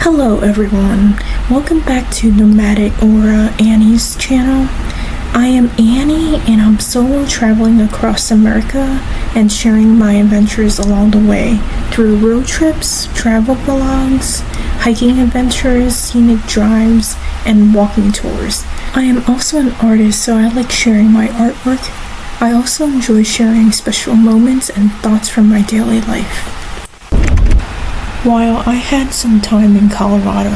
Hello everyone, welcome back to Nomadic Aura Annie's channel. I am Annie and I'm solo traveling across America and sharing my adventures along the way through road trips, travel vlogs, hiking adventures, scenic drives, and walking tours. I am also an artist, so I like sharing my artwork. I also enjoy sharing special moments and thoughts from my daily life. While I had some time in Colorado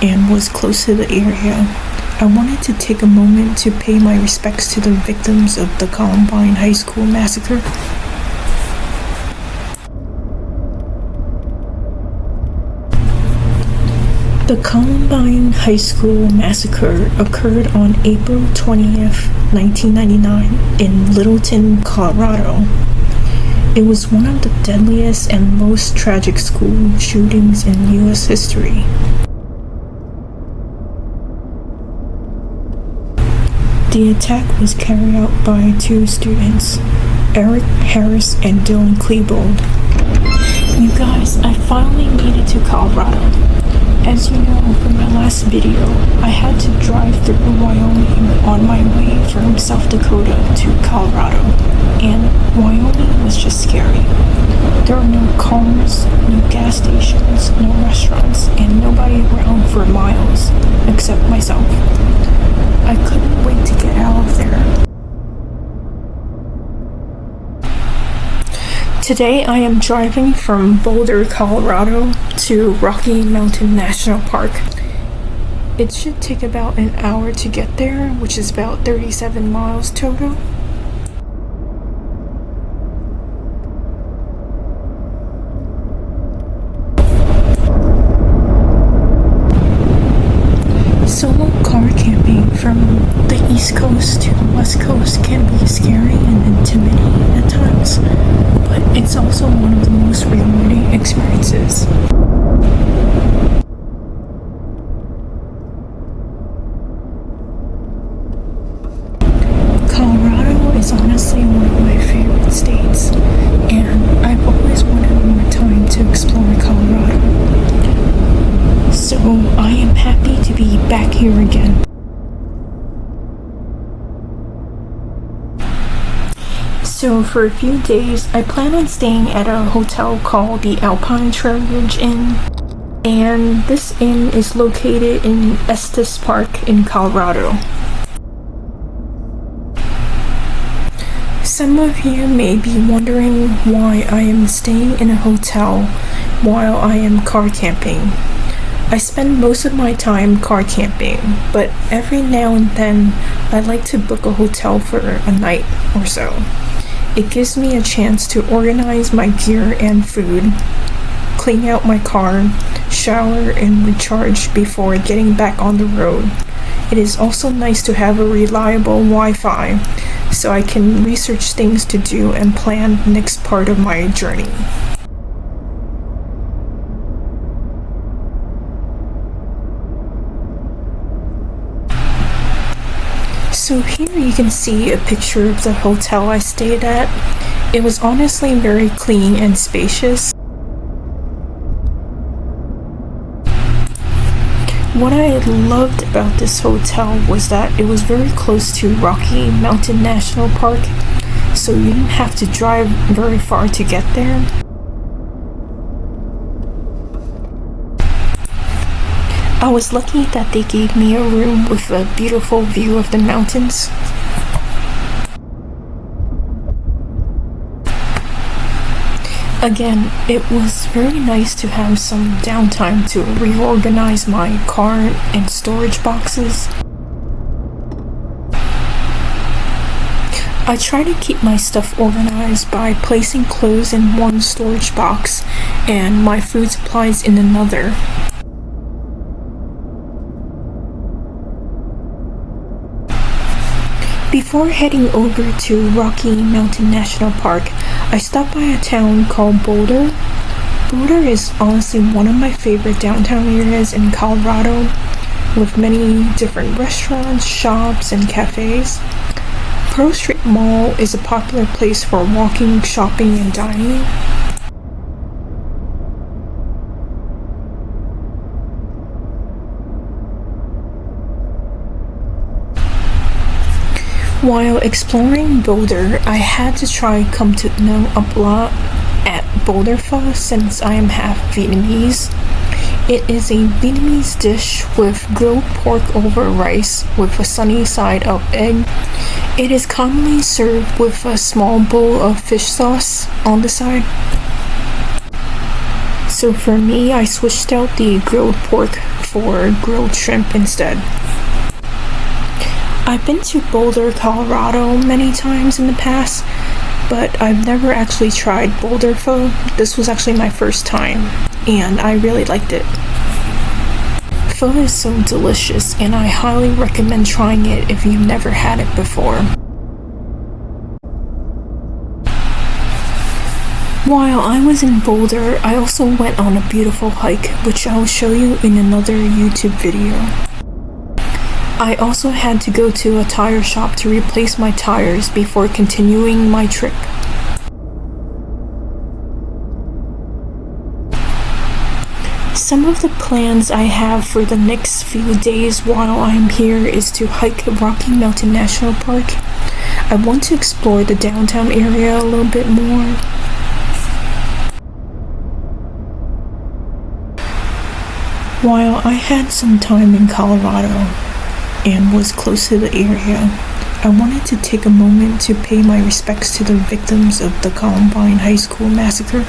and was close to the area, I wanted to take a moment to pay my respects to the victims of the Columbine High School Massacre. The Columbine High School Massacre occurred on April 20th, 1999 in Littleton, Colorado. It was one of the deadliest and most tragic school shootings in U.S. history. The attack was carried out by two students, Eric Harris and Dylan Klebold. You guys, I finally made it to Colorado. As you know from my last video, I had to drive through Wyoming on my way from South Dakota to Colorado, and Wyoming was just scary. There are no cars, no gas stations, no restaurants, and nobody around for miles, except myself. I couldn't wait to get out of there. Today I am driving from Boulder, Colorado to Rocky Mountain National Park. It should take about an hour to get there, which is about 37 miles total. Solo car camping from the East Coast to the West Coast can be scary and intimidating at times, but it's also one of the most rewarding experiences. Colorado is honestly one of my favorite states, and I've always wanted more time to explore Colorado. So I am happy to be back here again. So for a few days, I plan on staying at a hotel called the Alpine Trail Ridge Inn. And this inn is located in Estes Park in Colorado. Some of you may be wondering why I am staying in a hotel while I am car camping. I spend most of my time car camping, but every now and then I like to book a hotel for a night or so. It gives me a chance to organize my gear and food, clean out my car, shower, and recharge before getting back on the road. It is also nice to have a reliable Wi-Fi so I can research things to do and plan the next part of my journey. So here you can see a picture of the hotel I stayed at. It was honestly very clean and spacious. What I loved about this hotel was that it was very close to Rocky Mountain National Park, so you didn't have to drive very far to get there. I was lucky that they gave me a room with a beautiful view of the mountains. Again, it was very nice to have some downtime to reorganize my car and storage boxes. I try to keep my stuff organized by placing clothes in one storage box and my food supplies in another. Before heading over to Rocky Mountain National Park, I stopped by a town called Boulder. Boulder is honestly one of my favorite downtown areas in Colorado, with many different restaurants, shops, and cafes. Pearl Street Mall is a popular place for walking, shopping, and dining. While exploring Boulder, I had to come to know a lot at Boulder Pho since I am half Vietnamese. It is a Vietnamese dish with grilled pork over rice with a sunny side up egg. It is commonly served with a small bowl of fish sauce on the side. So for me, I switched out the grilled pork for grilled shrimp instead. I've been to Boulder, Colorado many times in the past, but I've never actually tried Boulder Pho. This was actually my first time, and I really liked it. Pho is so delicious, and I highly recommend trying it if you've never had it before. While I was in Boulder, I also went on a beautiful hike, which I'll show you in another YouTube video. I also had to go to a tire shop to replace my tires before continuing my trip. Some of the plans I have for the next few days while I'm here is to hike Rocky Mountain National Park. I want to explore the downtown area a little bit more. While I had some time in Colorado and was close to the area, I wanted to take a moment to pay my respects to the victims of the Columbine High School Massacre.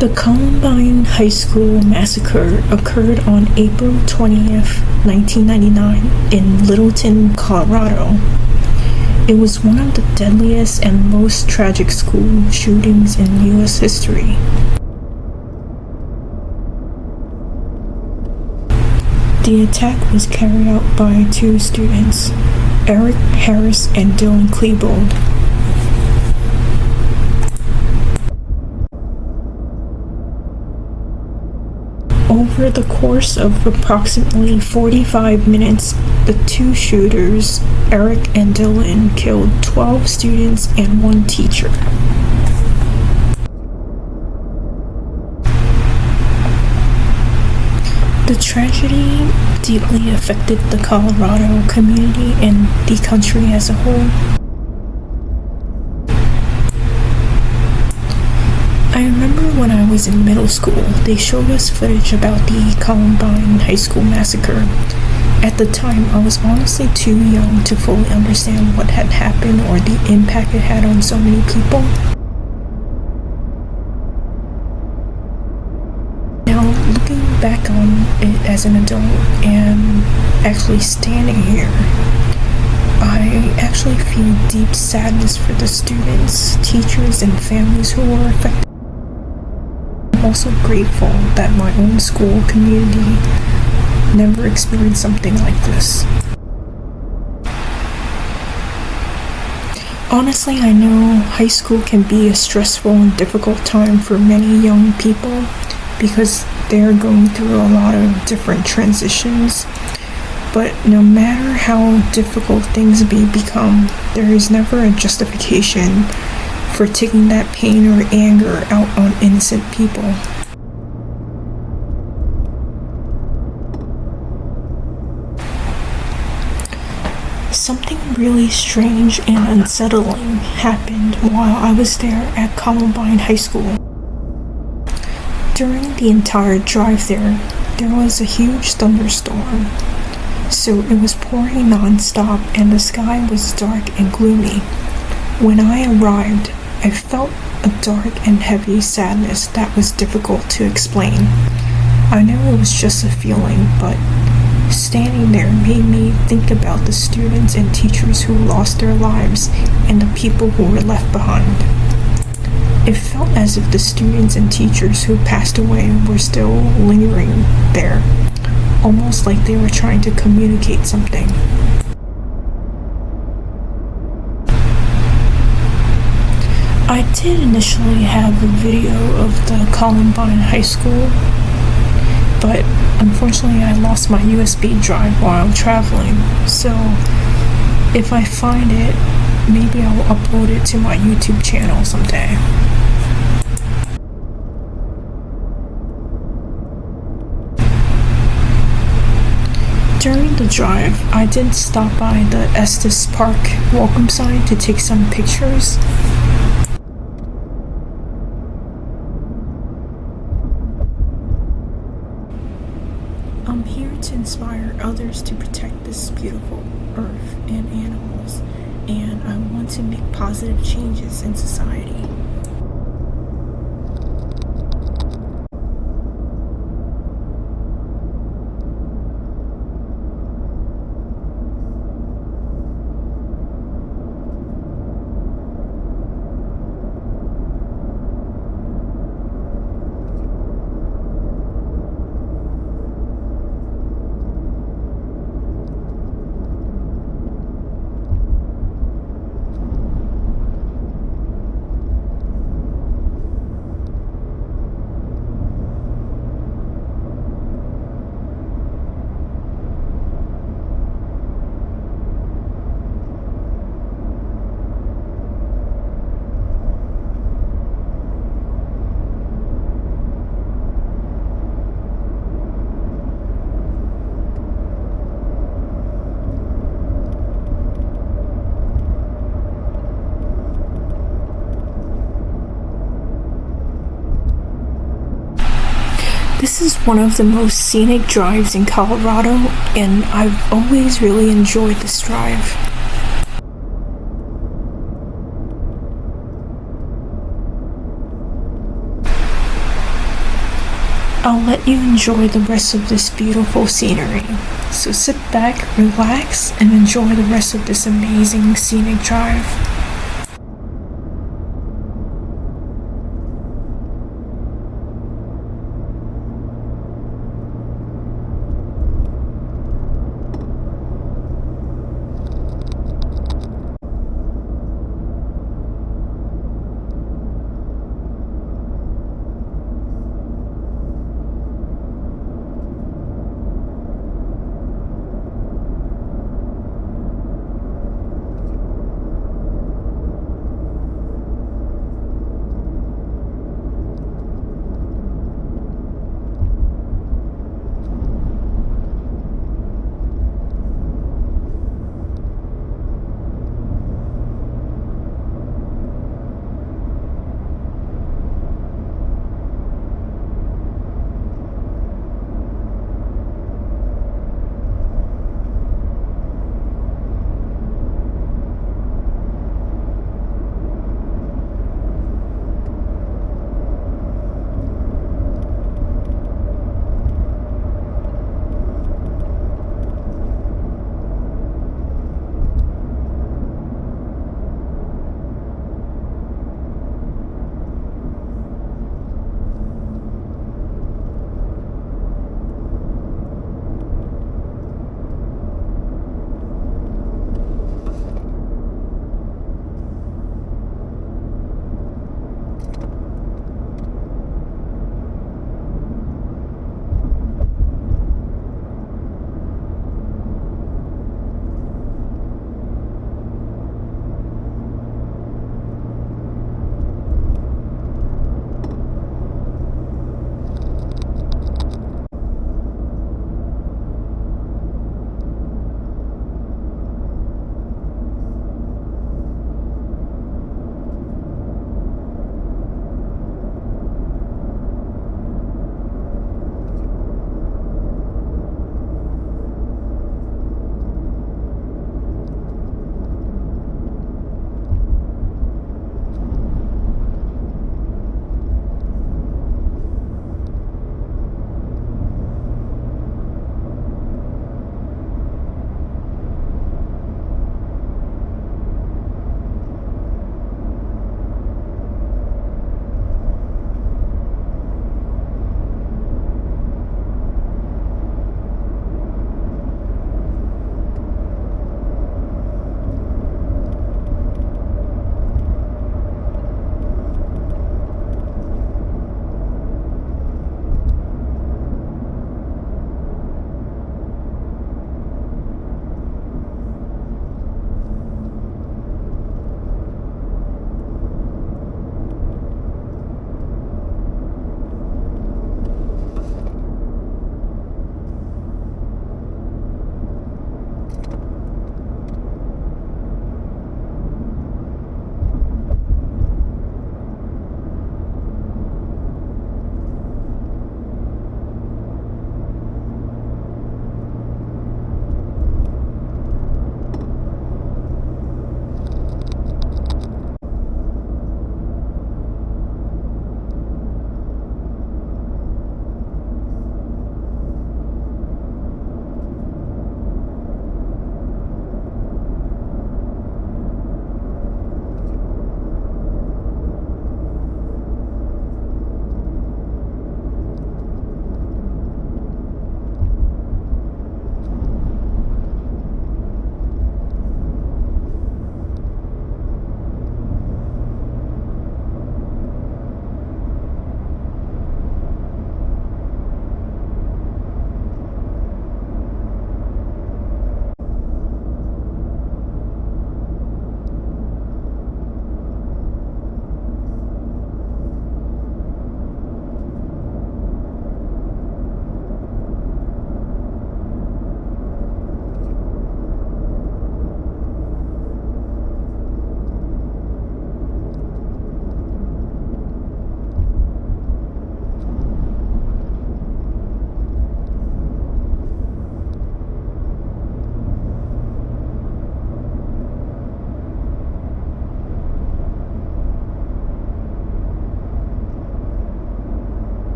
The Columbine High School Massacre occurred on April 20th, 1999 in Littleton, Colorado. It was one of the deadliest and most tragic school shootings in U.S. history. The attack was carried out by two students, Eric Harris and Dylan Klebold. Over the course of approximately 45 minutes, the two shooters, Eric and Dylan, killed 12 students and one teacher. The tragedy deeply affected the Colorado community and the country as a whole. I remember when I was in middle school, they showed us footage about the Columbine High School Massacre. At the time, I was honestly too young to fully understand what had happened or the impact it had on so many people. Now, looking back on it as an adult and actually standing here, I actually feel deep sadness for the students, teachers, and families who were affected. I'm also grateful that my own school community never experienced something like this. Honestly, I know high school can be a stressful and difficult time for many young people because they're going through a lot of different transitions. But no matter how difficult things become, there is never a justification for taking that pain or anger out on innocent people. Something really strange and unsettling happened while I was there at Columbine High School. During the entire drive there was a huge thunderstorm. So it was pouring non-stop and the sky was dark and gloomy. When I arrived, I felt a dark and heavy sadness that was difficult to explain. I know it was just a feeling, but standing there made me think about the students and teachers who lost their lives and the people who were left behind. It felt as if the students and teachers who passed away were still lingering there, almost like they were trying to communicate something. I did initially have a video of the Columbine High School, but unfortunately I lost my USB drive while traveling, so if I find it, maybe I'll upload it to my YouTube channel someday. During the drive, I did stop by the Estes Park welcome sign to take some pictures. I'm here to inspire others to protect this beautiful earth and animals, and I want to make positive changes in society. This is one of the most scenic drives in Colorado, and I've always really enjoyed this drive. I'll let you enjoy the rest of this beautiful scenery. So sit back, relax, and enjoy the rest of this amazing scenic drive.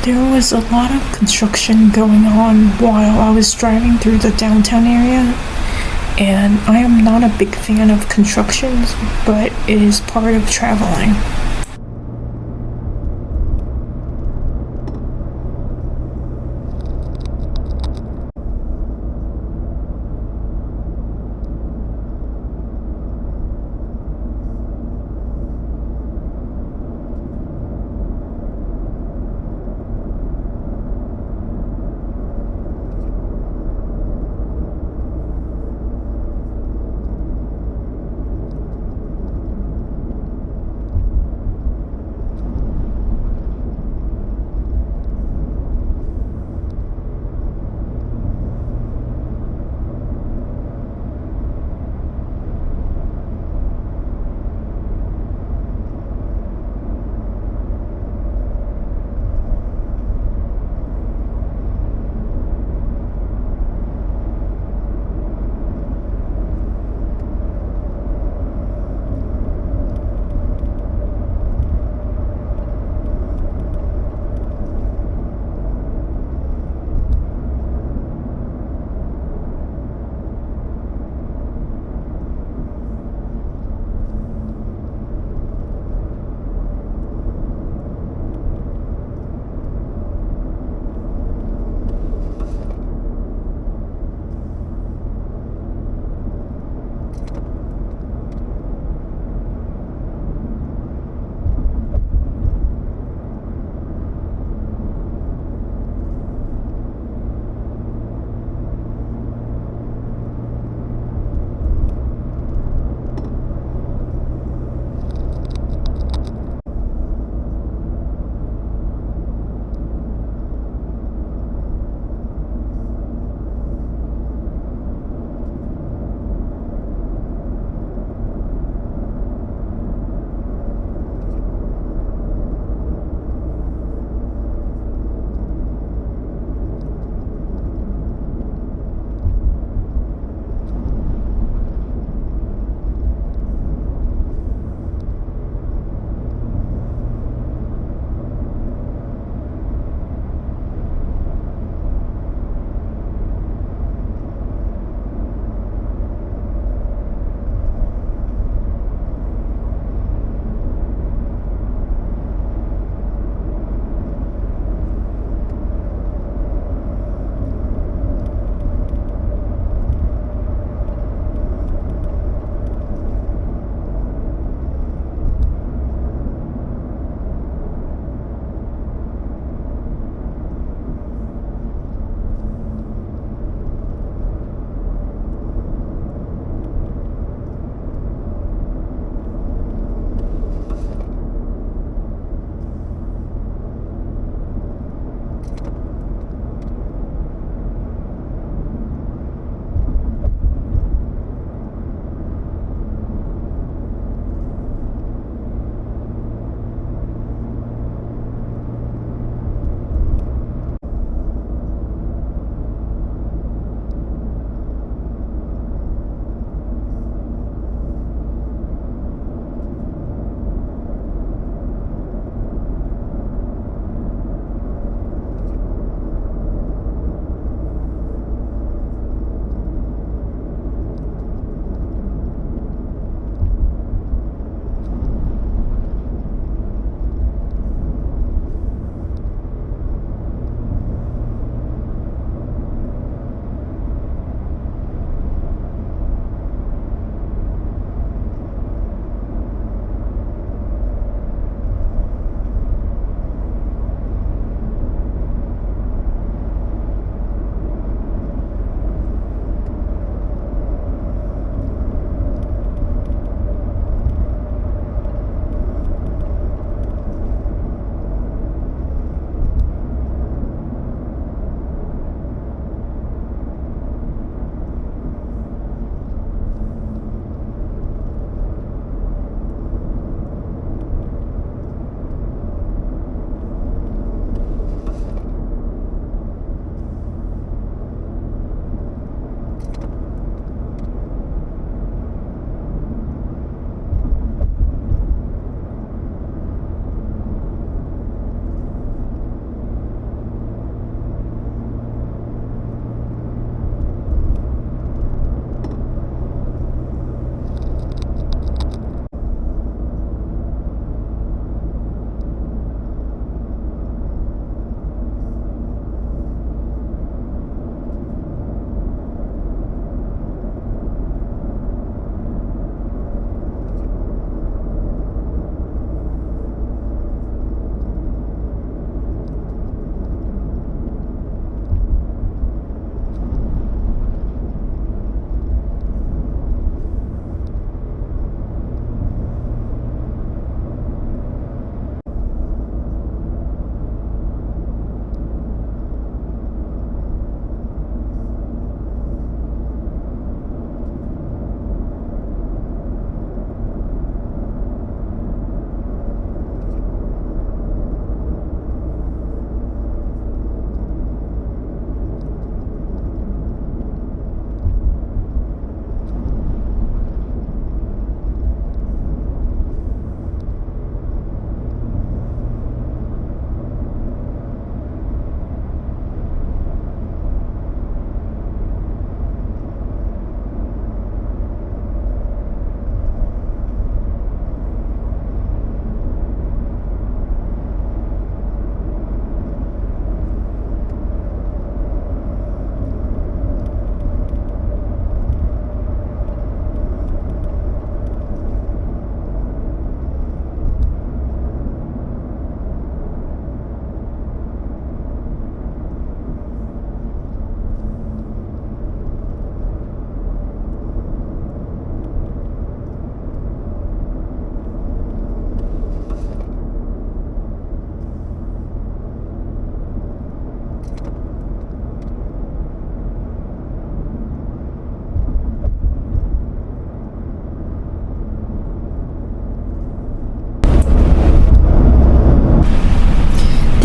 There was a lot of construction going on while I was driving through the downtown area, and I am not a big fan of constructions, but it is part of traveling.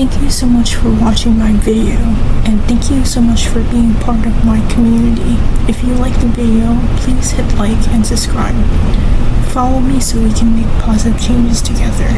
Thank you so much for watching my video, and thank you so much for being part of my community. If you like the video, please hit like and subscribe. Follow me so we can make positive changes together.